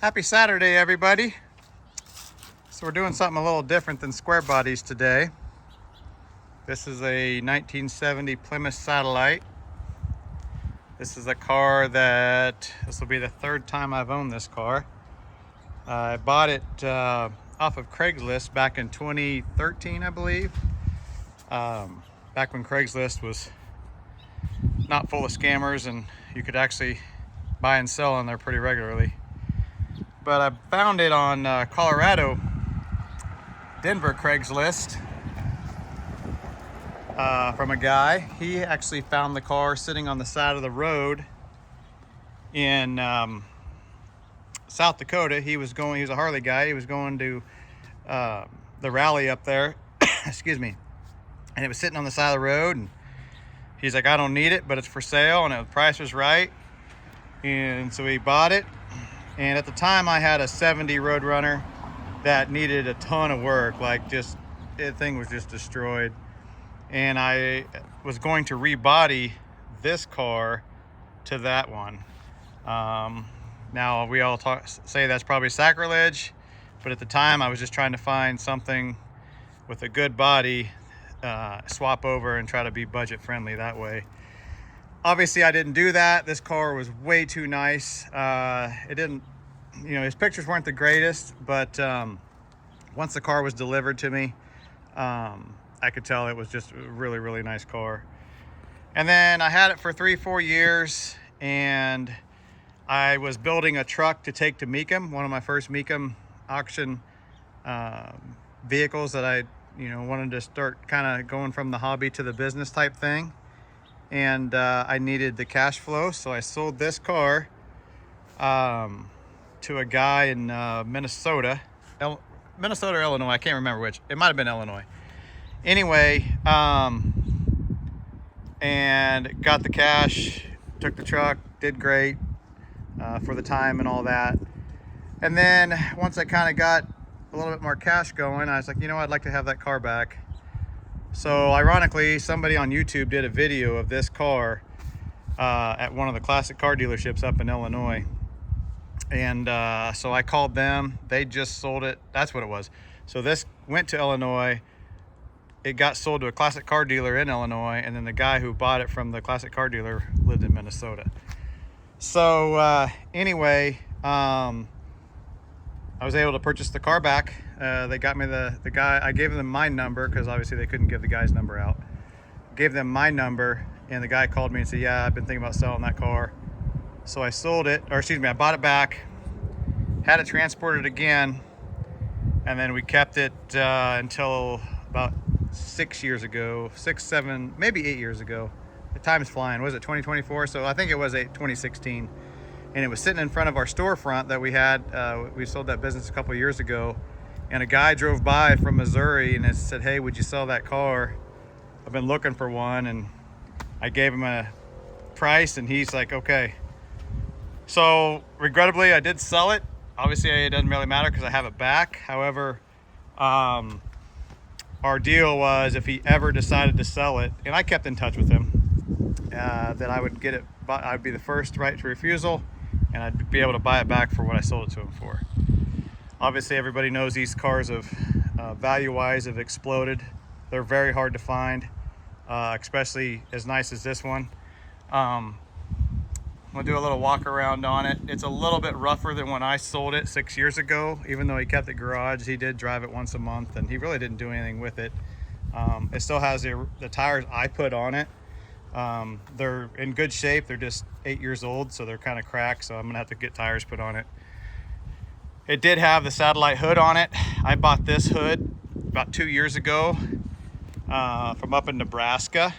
Happy Saturday, everybody. So we're doing something a little different than square bodies today. This is a 1970 Plymouth Satellite. This is a car that, this will be the third time I've owned this car. I bought it off of Craigslist back in 2013, I believe. Back when Craigslist was not full of scammers and you could actually buy and sell on there pretty regularly. But I found it on Colorado, Denver Craigslist from a guy. He actually found the car sitting on the side of the road in South Dakota. He was a Harley guy. He was going to the rally up there, excuse me. And it was sitting on the side of the road, and he's like, I don't need it, but it's for sale, and the price was right. And so he bought it. And at the time I had a 70 Roadrunner that needed a ton of work, like just, the thing was just destroyed. And I was going to rebody this car to that one. Now we all say that's probably sacrilege, but at the time I was just trying to find something with a good body, swap over and try to be budget friendly that way. Obviously I didn't do that. This car was way too nice. It didn't, his pictures weren't the greatest, but once the car was delivered to me, I could tell it was just a really, really nice car. And then I had it for 3-4 years, and I was building a truck to take to Mecum, one of my first Mecum auction vehicles that I wanted to start kind of going from the hobby to the business type thing. And I needed the cash flow, so I sold this car to a guy in Minnesota or Illinois. I can't remember which. It might have been Illinois. Anyway, and got the cash, took the truck, did great for the time and all that. And then once I kind of got a little bit more cash going, I was like, I'd like to have that car back. So ironically, somebody on YouTube did a video of this car at one of the classic car dealerships up in Illinois. And so I called them. They just sold it. That's what it was. So this went to Illinois. It got sold to a classic car dealer in Illinois. And then the guy who bought it from the classic car dealer lived in Minnesota. So anyway, I was able to purchase the car back. They got me the guy. I gave them my number because obviously they couldn't give the guy's number out. Gave them my number, and the guy called me and said, yeah, I've been thinking about selling that car. So I sold it, or excuse me, I bought it back, had it transported again, and then we kept it until about 6 years ago, 6, 7, maybe 8 years ago. The time's flying. Was it 2024? So I think it was 2016. And it was sitting in front of our storefront that we had. We sold that business a couple of years ago. And a guy drove by from Missouri and said, hey, would you sell that car? I've been looking for one. And I gave him a price, and he's like, okay. So regrettably, I did sell it. Obviously, it doesn't really matter because I have it back. However, our deal was if he ever decided to sell it, and I kept in touch with him, that I would get it. I'd be the first right to refusal, and I'd be able to buy it back for what I sold it to him for. Obviously, everybody knows these cars have, value-wise, have exploded. They're very hard to find, especially as nice as this one. I'm gonna do a little walk around on it. It's a little bit rougher than when I sold it 6 years ago. Even though he kept it garage, he did drive it once a month, and he really didn't do anything with it. It still has the tires I put on it. They're in good shape. They're just 8 years old, so they're kind of cracked, so I'm gonna have to get tires put on it. It did have the satellite hood on it. I bought this hood about 2 years ago from up in Nebraska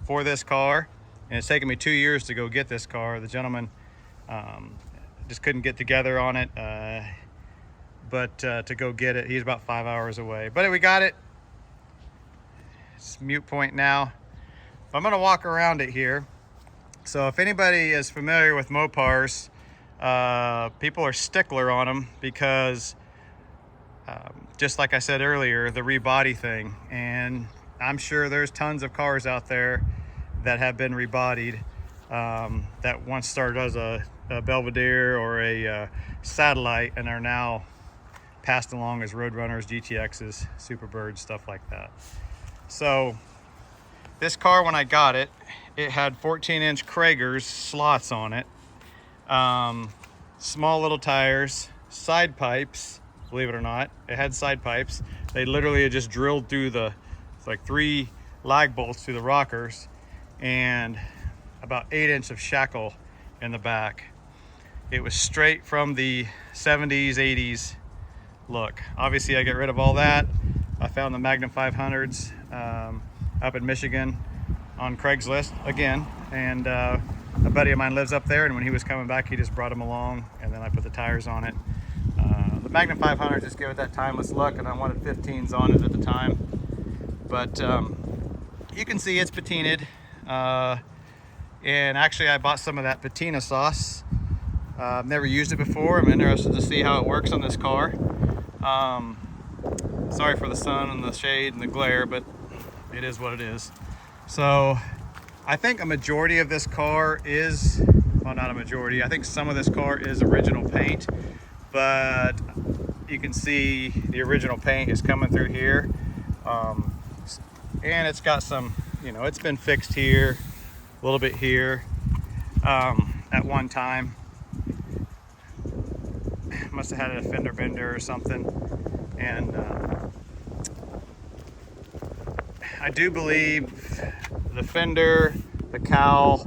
for this car, and it's taken me 2 years to go get this car. The gentleman just couldn't get together on it, but to go get it, he's about 5 hours away. But we got it. It's mute point now. I'm gonna walk around it here. So if anybody is familiar with Mopars, people are stickler on them because just like I said earlier, the rebody thing. And I'm sure there's tons of cars out there that have been rebodied. that once started as a Belvedere or a Satellite, and are now passed along as Roadrunners, GTXs, Superbirds, stuff like that. So this car, when I got it, it had 14-inch Kragers slots on it, small little tires, side pipes. Believe it or not, it had side pipes. They literally had just drilled through it's like 3 lag bolts through the rockers, and about 8-inch of shackle in the back. It was straight from the 70s, 80s look. Obviously, I get rid of all that. I found the Magnum 500s up in Michigan on Craigslist again, and a buddy of mine lives up there, and when he was coming back, he just brought them along, and then I put the tires on it. The Magnum 500 just gave it that timeless look, and I wanted 15s on it at the time. But you can see it's patinaed, and actually I bought some of that patina sauce. I've never used it before. I'm interested to see how it works on this car. Sorry for the sun and the shade and the glare, but it is what it is. So I think a majority of this car is, well, not a majority, I think some of this car is original paint, but you can see the original paint is coming through here. And it's got some, you know, it's been fixed here, a little bit here at one time. Must have had a fender bender or something. And I do believe the fender, the cowl,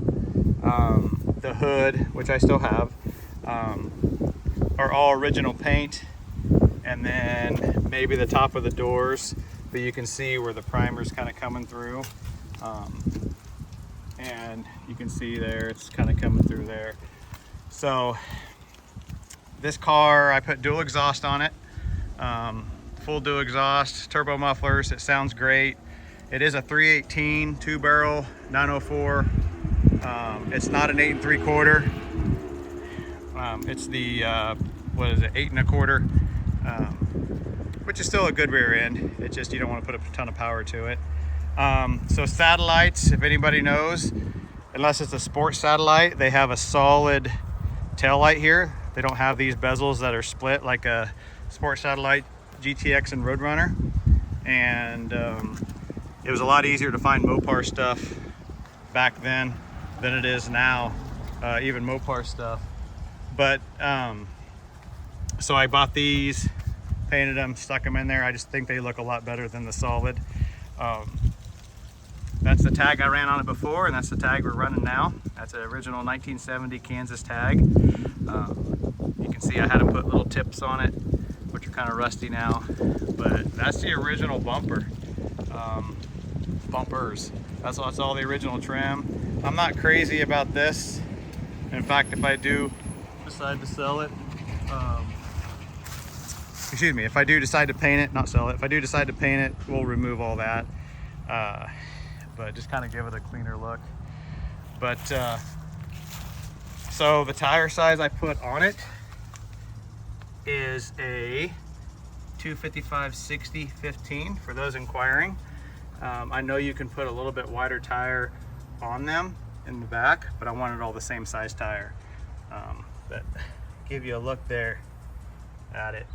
the hood, which I still have, are all original paint. And then maybe the top of the doors, but you can see where the primer's kind of coming through. And you can see there, it's kind of coming through there. So this car, I put dual exhaust on it, full dual exhaust, turbo mufflers. It sounds great. It is a 318 2-barrel 904. It's not an 8 3/4. It's the what is it, 8 1/4, which is still a good rear end. It's just you don't want to put a ton of power to it. So Satellites, if anybody knows, unless it's a sports Satellite, they have a solid tail light here. They don't have these bezels that are split like a sports Satellite, GTX, and Roadrunner. And it was a lot easier to find Mopar stuff back then than it is now, even Mopar stuff. But so I bought these, painted them, stuck them in there. I just think they look a lot better than the solid. That's the tag I ran on it before, and that's the tag we're running now. That's an original 1970 Kansas tag. You can see I had to put little tips on it, which are kind of rusty now, but that's the original bumper. Bumpers. That's all the original trim. I'm not crazy about this. In fact, if I do decide to sell it, excuse me, if I do decide to paint it, not sell it, if I do decide to paint it, we'll remove all that. But just kind of give it a cleaner look. But so the tire size I put on it is a 255/60/15 for those inquiring. I know you can put a little bit wider tire on them in the back, but I wanted all the same size tire. But give you a look there at it.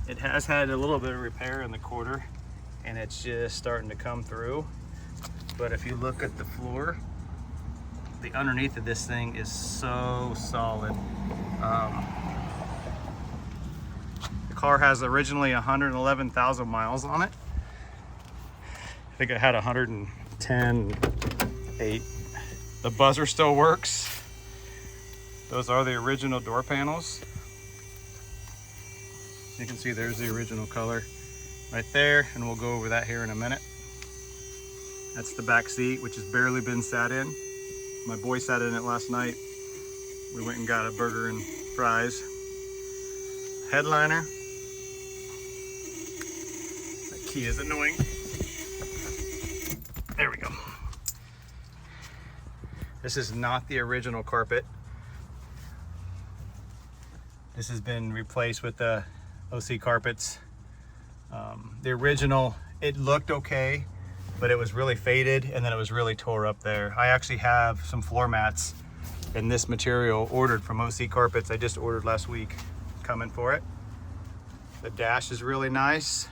It has had a little bit of repair in the quarter, and it's just starting to come through. But if you look at the floor, the underneath of this thing is so solid. The car has originally 111,000 miles on it. I think it had 110.8. The buzzer still works. Those are the original door panels. You can see there's the original color right there, and we'll go over that here in a minute. That's the back seat, which has barely been sat in. My boy sat in it last night. We went and got a burger and fries. Headliner. That key is annoying. There we go. This is not the original carpet. This has been replaced with the OC carpets. The original, it looked okay but it was really faded and then it was really tore up there. I actually have some floor mats in this material ordered from OC Carpets. I just ordered last week, coming for it. The dash is really nice.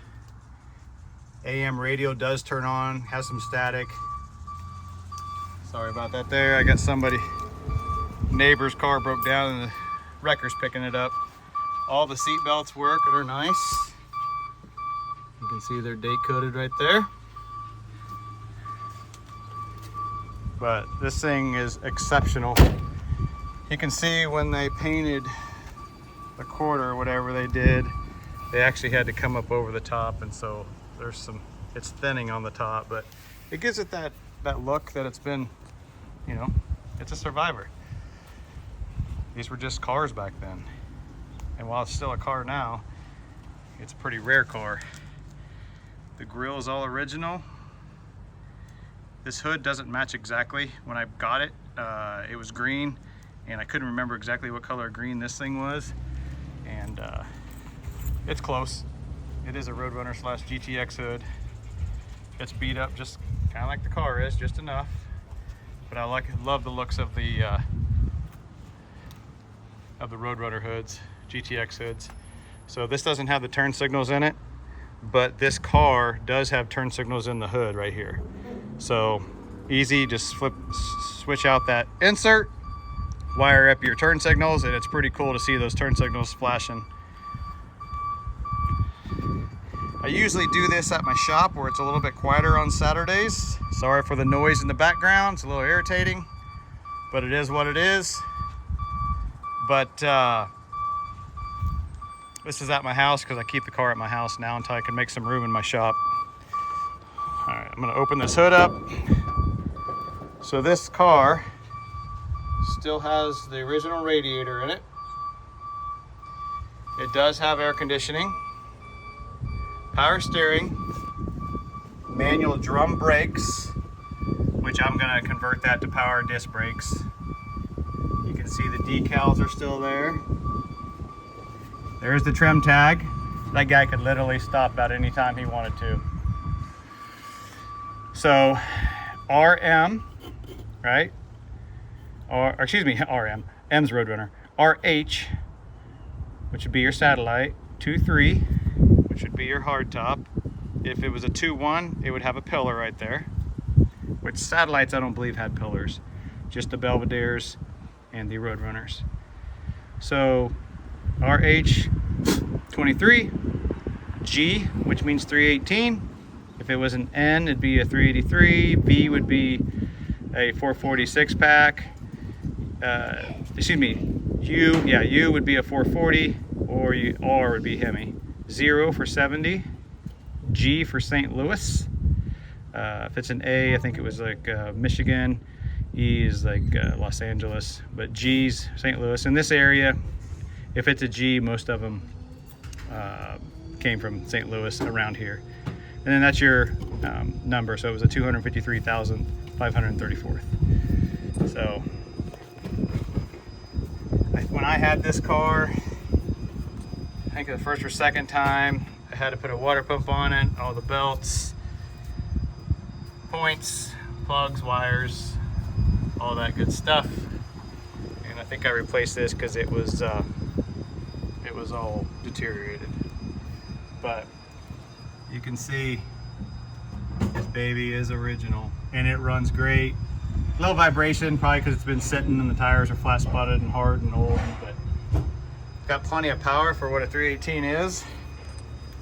AM radio does turn on, has some static. Sorry about that there. I got somebody, neighbor's car broke down and the wrecker's picking it up. All the seat belts work and are nice. You can see they're date coded right there. But this thing is exceptional. You can see when they painted the quarter or whatever they did, they actually had to come up over the top, and so there's some, it's thinning on the top, but it gives it that look that it's been, you know, it's a Survivor. These were just cars back then. And while it's still a car now, it's a pretty rare car. The grill is all original. This hood doesn't match exactly. When I got it, it was green, and I couldn't remember exactly what color green this thing was. And it's close. It is a Roadrunner / GTX hood. It's beat up just kind of like the car is, just enough. But I love the looks of the Roadrunner hoods, GTX hoods. So this doesn't have the turn signals in it, but this car does have turn signals in the hood right here. So easy, just switch out that insert, wire up your turn signals, and it's pretty cool to see those turn signals flashing. I usually do this at my shop where it's a little bit quieter on Saturdays. Sorry for the noise in the background, it's a little irritating, but it is what it is. But this is at my house because I keep the car at my house now until I can make some room in my shop. All right, I'm gonna open this hood up. So this car still has the original radiator in it. It does have air conditioning, power steering, manual drum brakes, which I'm gonna convert that to power disc brakes. You can see the decals are still there. There's the trim tag. That guy could literally stop about any time he wanted to. So RM, right? Or excuse me, RM, M's Roadrunner. RH, which would be your satellite. 2.3, which would be your hardtop. If it was a 2.1, it would have a pillar right there. Which satellites I don't believe had pillars. Just the Belvederes and the Roadrunners. So RH 23, G, which means 318. If it was an N, it'd be a 383. V would be a 446 pack. Excuse me, U would be a 440, or R would be Hemi. 0 for 70, G for St. Louis. If it's an A, I think it was like Michigan. E is like Los Angeles, but G's St. Louis. In this area, if it's a G, most of them came from St. Louis around here. And then that's your number. So it was a 253,534th. So when I had this car, I think the first or second time, I had to put a water pump on it, all the belts, points, plugs, wires, all that good stuff. And I think I replaced this because it was all deteriorated. But you can see this baby is original and it runs great. A little vibration, probably because it's been sitting and the tires are flat spotted and hard and old, but got plenty of power for what a 318 is.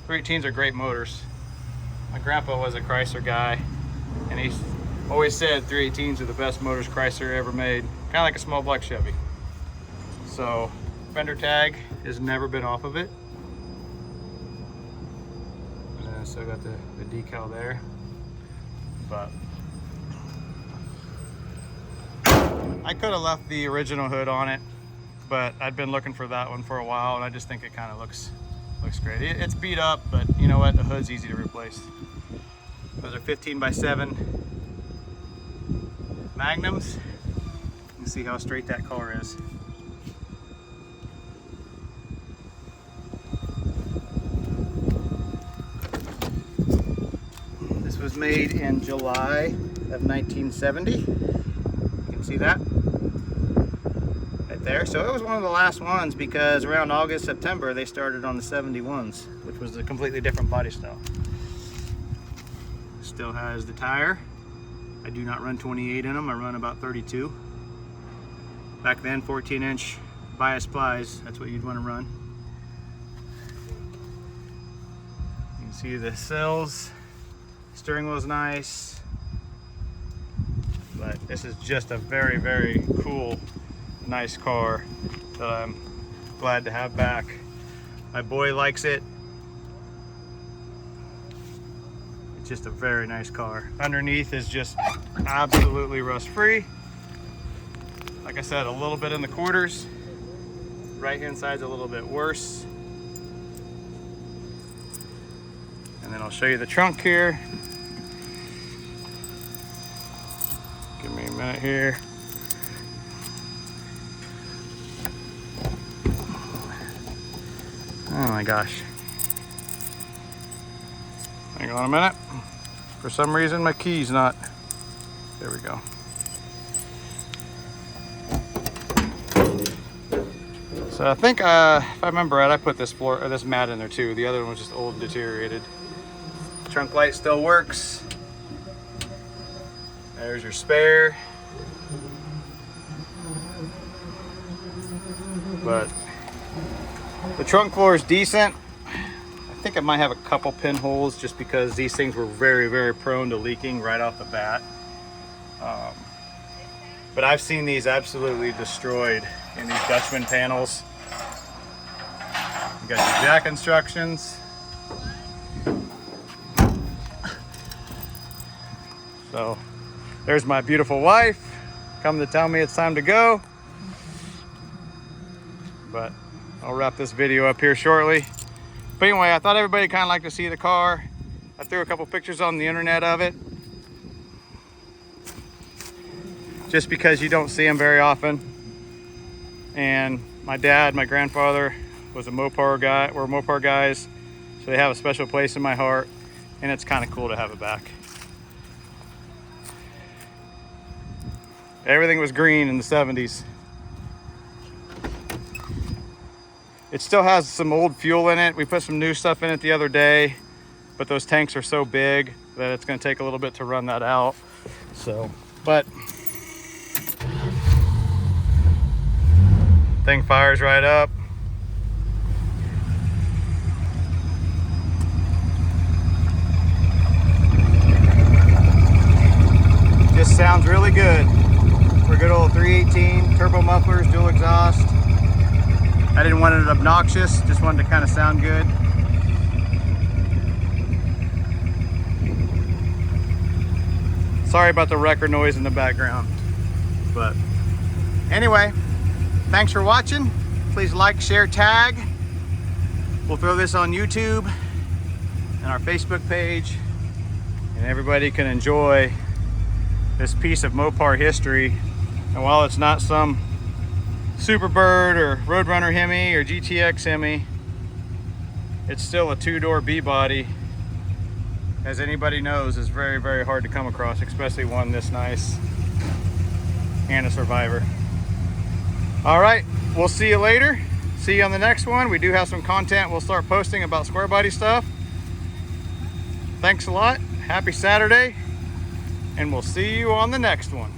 318s are great motors. My grandpa was a Chrysler guy, and he always said 318s are the best motors Chrysler ever made. Kind of like a small black Chevy. So fender tag has never been off of it. Still got the decal there, but I could have left the original hood on it, but I'd been looking for that one for a while, and I just think it kind of looks great. It's beat up, but you know what? The hood's easy to replace. Those are 15x7 Magnums. You can see how straight that car is. was made in July of 1970. You can see that right there. So it was one of the last ones, because around August, September, they started on the 71s, which was a completely different body style. Still has the tire. I do not run 28 in them, I run about 32. Back then, 14-inch bias plies, that's what you'd want to run. You can see the sills, steering wheel's nice, but this is just a very, very cool, nice car that I'm glad to have back. My boy likes it. It's just a very nice car. Underneath is just absolutely rust free. Like I said, a little bit in the quarters. Right hand side's a little bit worse. And then I'll show you the trunk here. Give me a minute here. Oh my gosh. Hang on a minute. For some reason my key's not. There we go. So I think, if I remember right, I put this floor or this mat in there too. The other one was just old and deteriorated. Trunk light still works. There's your spare. But the trunk floor is decent. I think it might have a couple pinholes just because these things were very, very prone to leaking right off the bat. But I've seen these absolutely destroyed in these Dutchman panels. You got your jack instructions. So there's my beautiful wife come to tell me it's time to go. But I'll wrap this video up here shortly. But anyway, I thought everybody kind of liked to see the car. I threw a couple pictures on the internet of it, just because you don't see them very often. And my dad, my grandfather was a Mopar guy. We're Mopar guys, so they have a special place in my heart, and it's kind of cool to have it back. Everything was green in the 70s. It still has some old fuel in it. We put some new stuff in it the other day, but those tanks are so big that it's going to take a little bit to run that out. So, but thing fires right up. Just sounds really good. We're good old 318 turbo mufflers, dual exhaust. I didn't want it obnoxious, just wanted to kind of sound good. Sorry about the record noise in the background. But anyway, thanks for watching. Please like, share, tag. We'll throw this on YouTube and our Facebook page, and everybody can enjoy this piece of Mopar history. And while it's not some Superbird or Roadrunner Hemi or GTX Hemi, it's still a two-door B-body. As anybody knows, is very, very hard to come across, especially one this nice and a Survivor. All right, we'll see you later. See you on the next one. We do have some content we'll start posting about square body stuff. Thanks a lot. Happy Saturday, and we'll see you on the next one.